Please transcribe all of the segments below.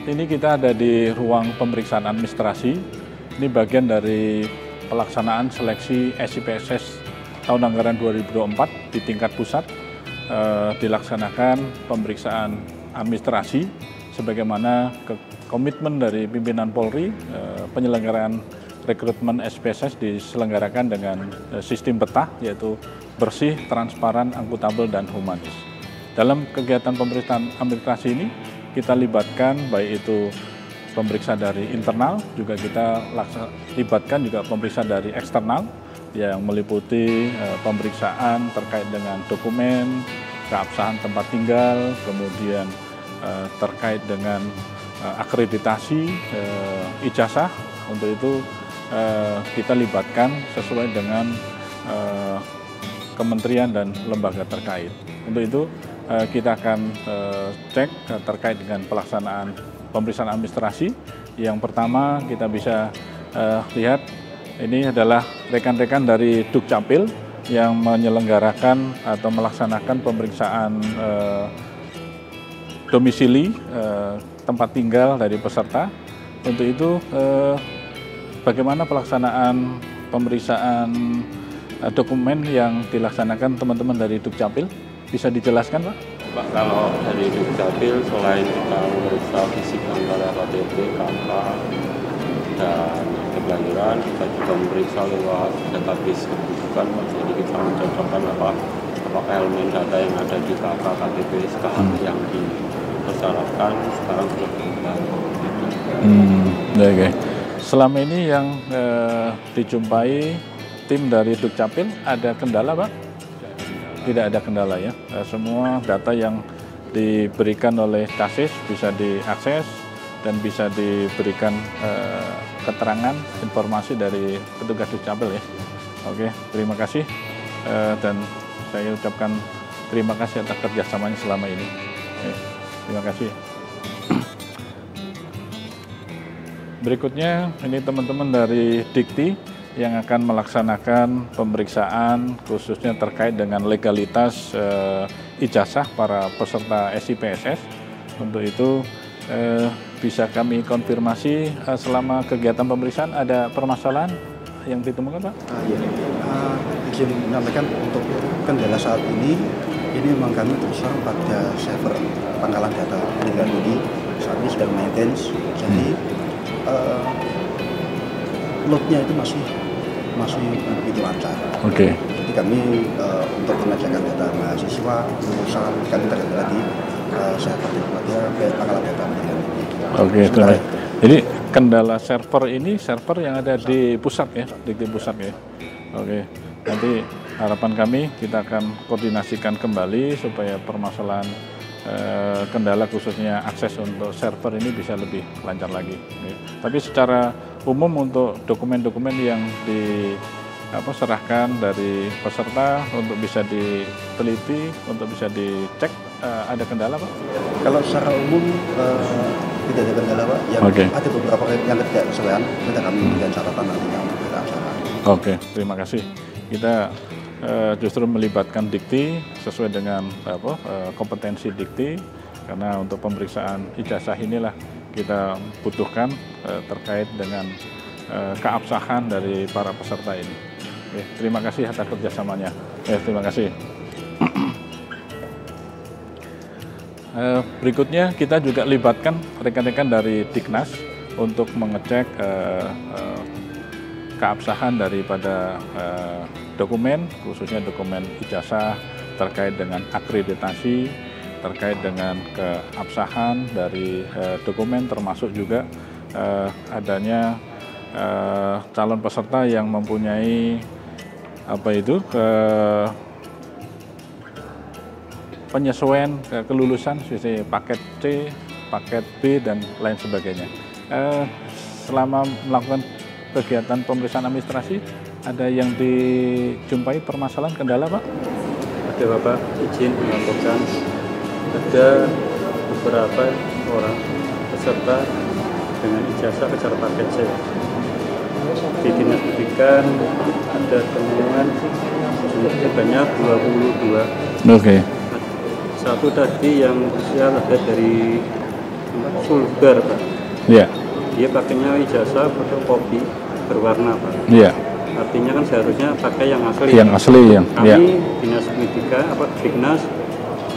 ini kita ada di ruang pemeriksaan administrasi. Ini bagian dari pelaksanaan seleksi SIPSS tahun anggaran 2024 di tingkat pusat. Dilaksanakan pemeriksaan administrasi sebagaimana komitmen dari pimpinan Polri. Penyelenggaraan rekrutmen SIPSS diselenggarakan dengan sistem peta, yaitu bersih, transparan, akuntabel, dan humanis. Dalam kegiatan pemeriksaan administrasi ini kita libatkan baik itu pemeriksa dari internal, juga kita libatkan juga pemeriksa dari eksternal yang meliputi pemeriksaan terkait dengan dokumen, keabsahan tempat tinggal, kemudian terkait dengan akreditasi, ijazah. Untuk itu kita libatkan sesuai dengan kementerian dan lembaga terkait. Untuk itu kita akan cek terkait dengan pelaksanaan pemeriksaan administrasi. Yang pertama kita bisa lihat ini adalah rekan-rekan dari Dukcapil yang menyelenggarakan atau melaksanakan pemeriksaan domisili tempat tinggal dari peserta. Untuk itu bagaimana pelaksanaan pemeriksaan dokumen yang dilaksanakan teman-teman dari Dukcapil? Bisa dijelaskan, Pak? Pak, kalau dari Dukcapil selain kita memeriksa fisik antara KTP, KK, dan kelahiran, kita juga memeriksa lewat database kependudukan. Jadi kita mencocokkan apakah elemen data yang ada di KK, KTP, SKH yang dipersyaratkan sekarang sudah berubah. Oke. Selama ini yang dijumpai tim dari Dukcapil ada kendala, Pak? Tidak ada kendala ya. Semua data yang diberikan oleh Kasis bisa diakses dan bisa diberikan keterangan, informasi dari petugas Dukcapil ya. Oke, terima kasih dan saya ucapkan terima kasih atas kerjasamanya selama ini. Terima kasih. Berikutnya ini teman-teman dari Dikti yang akan melaksanakan pemeriksaan khususnya terkait dengan legalitas ijazah para peserta SIPSS. Untuk itu bisa kami konfirmasi selama kegiatan pemeriksaan ada permasalahan yang ditemukan, Pak? Izin menyampaikan untuk kendala saat ini memang kami terus terang pada server pangkalan data pendidikan ini saat ini sedang maintenance, jadi loadnya itu masih begitu lancar. Oke. Jadi kami untuk pengecekan data mahasiswa, lulusan kami terkendala di server pangkalan data pendidikan ini. Oke, jadi kendala server ini server yang ada di pusat ya, di pusat ya. Oke, nanti harapan kami kita akan koordinasikan kembali supaya permasalahan kendala khususnya akses untuk server ini bisa lebih lancar lagi. Tapi secara umum untuk dokumen-dokumen yang diserahkan dari peserta untuk bisa diteliti, untuk bisa dicek, ada kendala, Pak? Kalau secara umum tidak ada kendala, Pak. Ada beberapa yang tidak kesesuaian, kita kami memberikan catatan nantinya untuk kita aksanakan. Oke, terima kasih. Kita justru melibatkan Dikti sesuai dengan kompetensi Dikti, karena untuk pemeriksaan ijazah inilah kita butuhkan terkait dengan keabsahan dari para peserta ini. Oke, terima kasih atas kerjasamanya. Terima kasih. Berikutnya kita juga libatkan rekan-rekan dari Diknas untuk mengecek keabsahan daripada dokumen, khususnya dokumen ijazah terkait dengan akreditasi, terkait dengan keabsahan dari dokumen, termasuk juga adanya calon peserta yang mempunyai penyesuaian kelulusan seperti paket C, paket B, dan lain sebagainya. Selama melakukan kegiatan pemeriksaan administrasi, ada yang dijumpai permasalahan kendala, Pak? Ada, Bapak, izin melaporkan ada beberapa orang peserta dengan ijazah kejar paket C. Di Dinas Pendidikan ada temuan sebanyak 22. Oke. Satu tadi yang usia ada dari Sulbar, Pak. Iya. Dia pakainya ijazah fotokopi berwarna, Pak. Iya. Artinya kan seharusnya pakai yang asli. Yang asli yang. Kami Iya. dinas pendidikan Dignas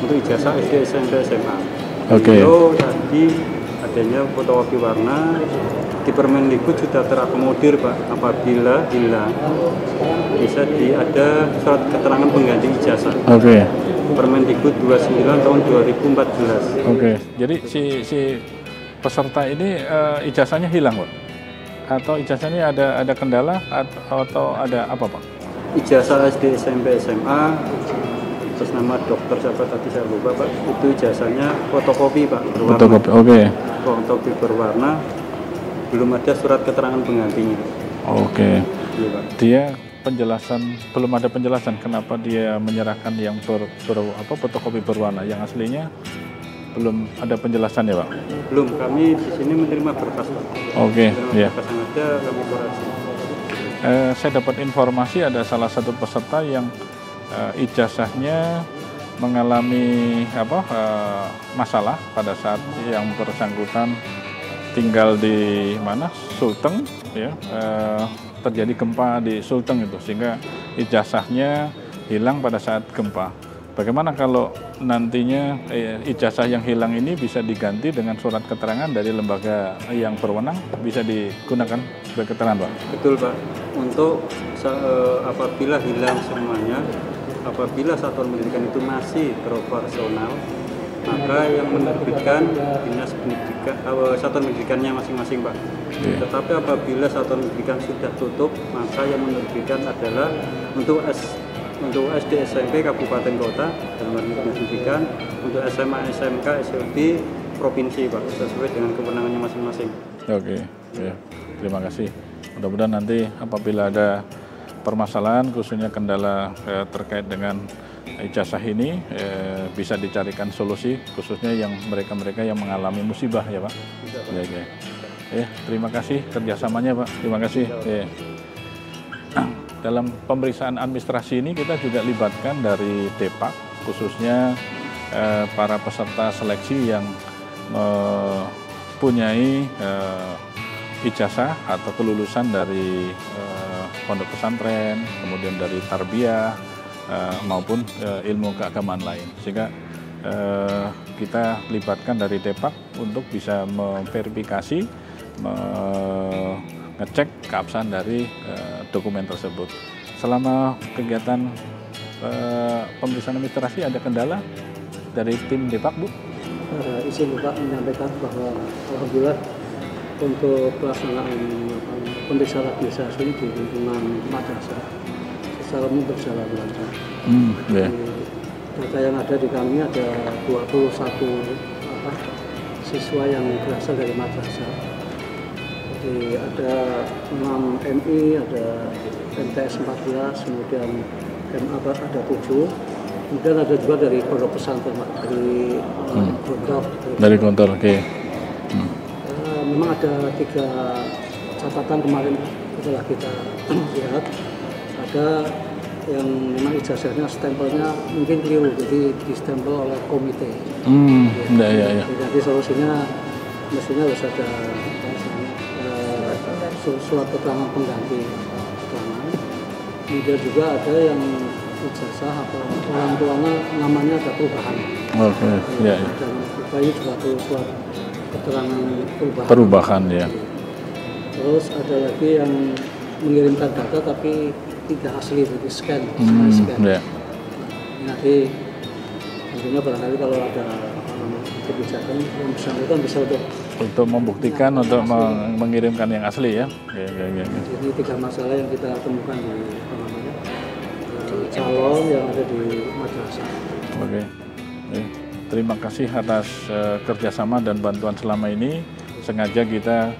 untuk ijazah SD, SMP, SMA. Oke. Beliau tadi adanya fotokopi warna di Permendikbud sudah terakomodir, Pak. Apabila hilang bisa ada surat keterangan pengganti ijazah. Oke. Permendikbud 29 tahun 2014. Oke. Jadi si peserta ini ijazahnya hilang, Pak? Atau ijazahnya ada kendala atau ada apa, Pak? Ijazah SD, SMP, SMA atas nama dokter siapa tadi saya lupa, Pak. Itu ijazahnya fotokopi, Pak, berwarna. Fotokopi. Oke. Fotokopi berwarna, belum ada surat keterangan penggantinya. Oke. Iya, Pak. Dia belum ada penjelasan kenapa dia menyerahkan yang fotokopi berwarna, yang aslinya belum ada penjelasan ya, Pak? Belum, kami di sini menerima berkas, Pak. Oke, ya. Berkas yang ada kami koreksi. Saya dapat informasi ada salah satu peserta yang ijazahnya mengalami masalah pada saat yang bersangkutan tinggal di mana, Sulteng, ya, terjadi gempa di Sulteng itu, sehingga ijazahnya hilang pada saat gempa. Bagaimana kalau nantinya ijazah yang hilang ini bisa diganti dengan surat keterangan dari lembaga yang berwenang, bisa digunakan sebagai keterangan, Pak? Betul, Pak. Untuk apabila hilang semuanya, apabila satuan pendidikan itu masih beroperasional, maka yang menerbitkan dinas pendidikan, satuan pendidikannya masing-masing, Pak. Yeah. Tetapi apabila satuan pendidikan sudah tutup, maka yang menerbitkan adalah untuk SD, SMP, kabupaten, kota, dalam hal pendidikan, untuk SMA, SMK, SLB, provinsi, Pak, sesuai dengan kewenangannya masing-masing. Oke, ya. Terima kasih. Mudah-mudahan nanti apabila ada permasalahan, khususnya kendala terkait dengan ijazah ini, bisa dicarikan solusi, khususnya yang mereka-mereka yang mengalami musibah, ya, Pak. Ya. Terima kasih kerjasamanya, Pak. Terima kasih. Ya. Dalam pemeriksaan administrasi ini kita juga libatkan dari Depak, khususnya para peserta seleksi yang mempunyai ijazah atau kelulusan dari pondok pesantren, kemudian dari tarbiyah maupun ilmu keagamaan lain, sehingga kita libatkan dari Depak untuk bisa memverifikasi, ngecek keabsahan dari dokumen tersebut. Selama kegiatan pemeriksaan administrasi ada kendala dari tim Depak, Bu? Izin Bapak menyampaikan bahwa alhamdulillah untuk pelaksanaan pemeriksaan administrasi ini di lingkungan madrasah secara umum berjalan lancar. Yeah. Data yang ada di kami ada 21 siswa yang berasal dari madrasah. Jadi ada 6 MI, ada MTS 14, kemudian MA ada 7, kemudian ada juga dari pondok pesantren, dari Gontor. Dari Gontor, oke. Memang ada 3 catatan kemarin setelah kita lihat, ada yang memang ijazahnya stempelnya mungkin keliru, jadi distempel oleh komite. Ya. Jadi solusinya mestinya harus ada surat keterangan pengganti keterangan. Kemudian juga ada yang ijazah atau orang tuanya namanya ada perubahan. Oke, ya. Dan ini juga perlu surat keterangan perubahan. Perubahan, ya. Terus ada lagi yang mengirimkan data tapi tidak asli, jadi scan. Ya. Nanti tentunya barangkali kalau ada kebijakan yang bersangkutan bisa untuk membuktikan, untuk mengirimkan yang asli, ya. Ya. Ini 3 masalah yang kita temukan di calon yang ada di madrasah. Oke. Terima kasih atas kerjasama dan bantuan selama ini. Sengaja kita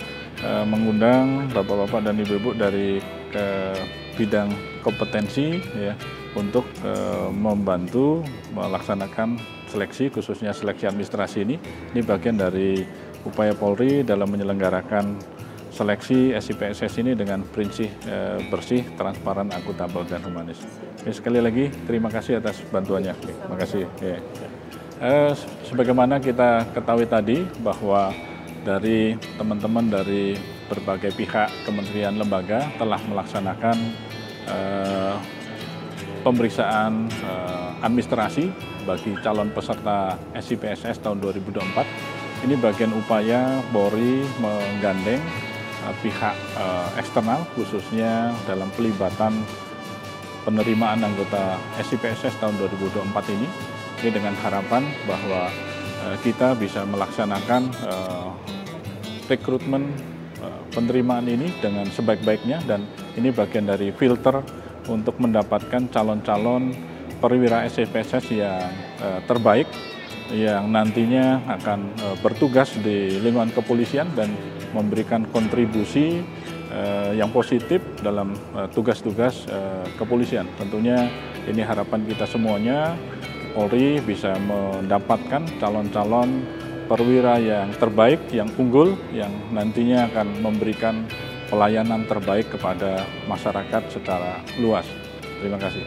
mengundang bapak-bapak dan ibu-ibu dari bidang kompetensi, ya, untuk membantu melaksanakan seleksi, khususnya seleksi administrasi ini. Ini bagian dari upaya Polri dalam menyelenggarakan seleksi SIPSS ini dengan prinsip bersih, transparan, akuntabel, dan humanis. Sekali lagi terima kasih atas bantuannya. Terima kasih. Sebagaimana kita ketahui tadi bahwa dari teman-teman dari berbagai pihak kementerian lembaga telah melaksanakan pemeriksaan administrasi bagi calon peserta SIPSS tahun 2024. Ini bagian upaya Polri menggandeng pihak eksternal khususnya dalam pelibatan penerimaan anggota SIPSS tahun 2024 ini dengan harapan bahwa kita bisa melaksanakan rekrutmen penerimaan ini dengan sebaik-baiknya, dan ini bagian dari filter untuk mendapatkan calon-calon perwira SIPSS yang terbaik yang nantinya akan bertugas di lingkungan kepolisian dan memberikan kontribusi yang positif dalam tugas-tugas kepolisian. Tentunya ini harapan kita semuanya, Polri bisa mendapatkan calon-calon perwira yang terbaik, yang unggul, yang nantinya akan memberikan pelayanan terbaik kepada masyarakat secara luas. Terima kasih.